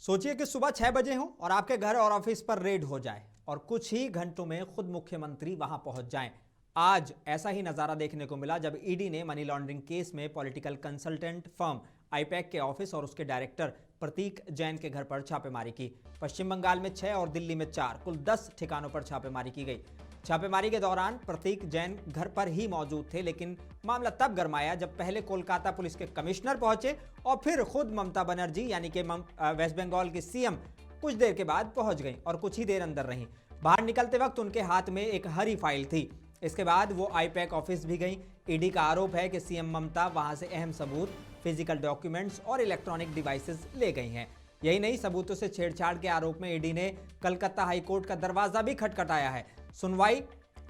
सोचिए कि सुबह 6 बजे हो और आपके घर और ऑफिस पर रेड हो जाए और कुछ ही घंटों में खुद मुख्यमंत्री वहां पहुंच जाएं। आज ऐसा ही नजारा देखने को मिला जब ईडी ने मनी लॉन्ड्रिंग केस में पॉलिटिकल कंसल्टेंट फर्म आईपैक के ऑफिस और उसके डायरेक्टर प्रतीक जैन के घर पर छापेमारी की। पश्चिम बंगाल में 6 और दिल्ली में 4 कुल 10 ठिकानों पर छापेमारी की गई। छापेमारी के दौरान प्रतीक जैन घर पर ही मौजूद थे, लेकिन मामला तब गरमाया जब पहले कोलकाता पुलिस के कमिश्नर पहुंचे और फिर खुद ममता बनर्जी यानी कि वेस्ट बंगाल की सीएम कुछ देर के बाद पहुंच गई और कुछ ही देर अंदर रहीं। बाहर निकलते वक्त उनके हाथ में एक हरी फाइल थी। इसके बाद वो आईपैक ऑफिस भी गई। ईडी का आरोप है कि सीएम ममता वहां से अहम सबूत, फिजिकल डॉक्यूमेंट्स और इलेक्ट्रॉनिक डिवाइसेस ले गई हैं। यही नहीं, सबूतों से छेड़छाड़ के आरोप में ईडी ने कलकत्ता हाईकोर्ट का दरवाजा भी खटखटाया है। सुनवाई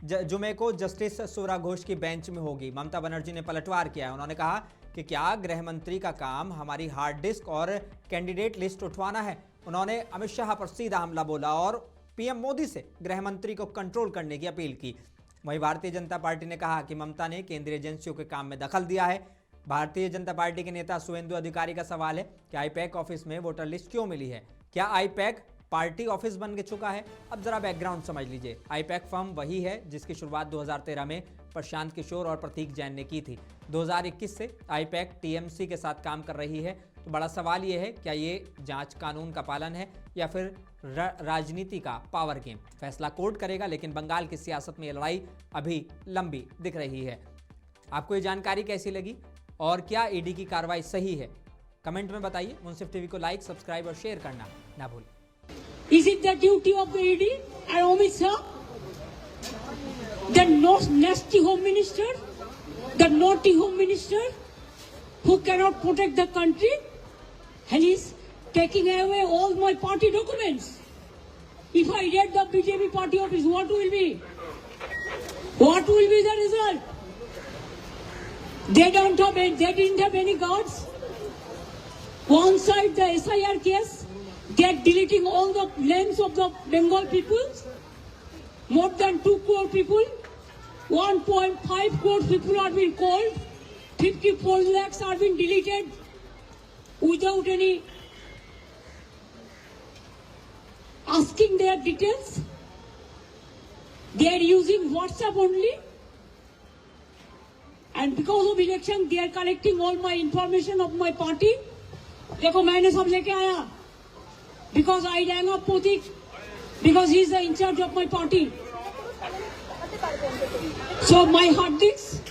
जुमे को जस्टिस सूरा घोष की बेंच में होगी। ममता बनर्जी ने पलटवार किया है। उन्होंने कहा कि क्या गृह मंत्री का काम हमारी हार्ड डिस्क और कैंडिडेट लिस्ट उठवाना है। उन्होंने अमित शाह पर सीधा हमला बोला और पीएम मोदी से गृह मंत्री को कंट्रोल करने की अपील की। वहीं भारतीय जनता पार्टी ने कहा कि ममता ने केंद्रीय एजेंसियों के काम में दखल दिया है। भारतीय जनता पार्टी के नेता शुवेंदु अधिकारी का सवाल है कि आईपैक ऑफिस में वोटर लिस्ट क्यों मिली है। क्या आईपैक पार्टी ऑफिस बन के चुका है? अब जरा बैकग्राउंड समझ लीजिए। आईपैक फर्म वही है जिसकी शुरुआत 2013 में प्रशांत किशोर और प्रतीक जैन ने की थी। 2021 से आईपैक टीएमसी के साथ काम कर रही है। तो बड़ा सवाल यह है, क्या ये जांच कानून का पालन है या फिर राजनीति का पावर गेम? फैसला कोर्ट करेगा, लेकिन बंगाल की सियासत में ये लड़ाई अभी लंबी दिख रही है। आपको ये जानकारी कैसी लगी और क्या ईडी की कार्रवाई सही है? कमेंट में बताइए। मुंसिफ टीवी को लाइक, सब्सक्राइब और शेयर करना ना भूलें। Is it the duty of the ED and Amit Shah, the nasty home minister, the naughty home minister who cannot protect the country, and he's taking away all my party documents? If I raid the BJP party office, what will be? What will be the result? They didn't have any guards. One side the SIR case. They are deleting all the names of the Bengal people. More than 2 crore people. 1.5 crore people are being called. 54 lakhs are being deleted without any asking their details. They are using WhatsApp only. And because of election, they are collecting all my information of my party. देखो मैंने सब लेके आया. Because I rang up Pratik, because he is the in charge of my party. So my hard disks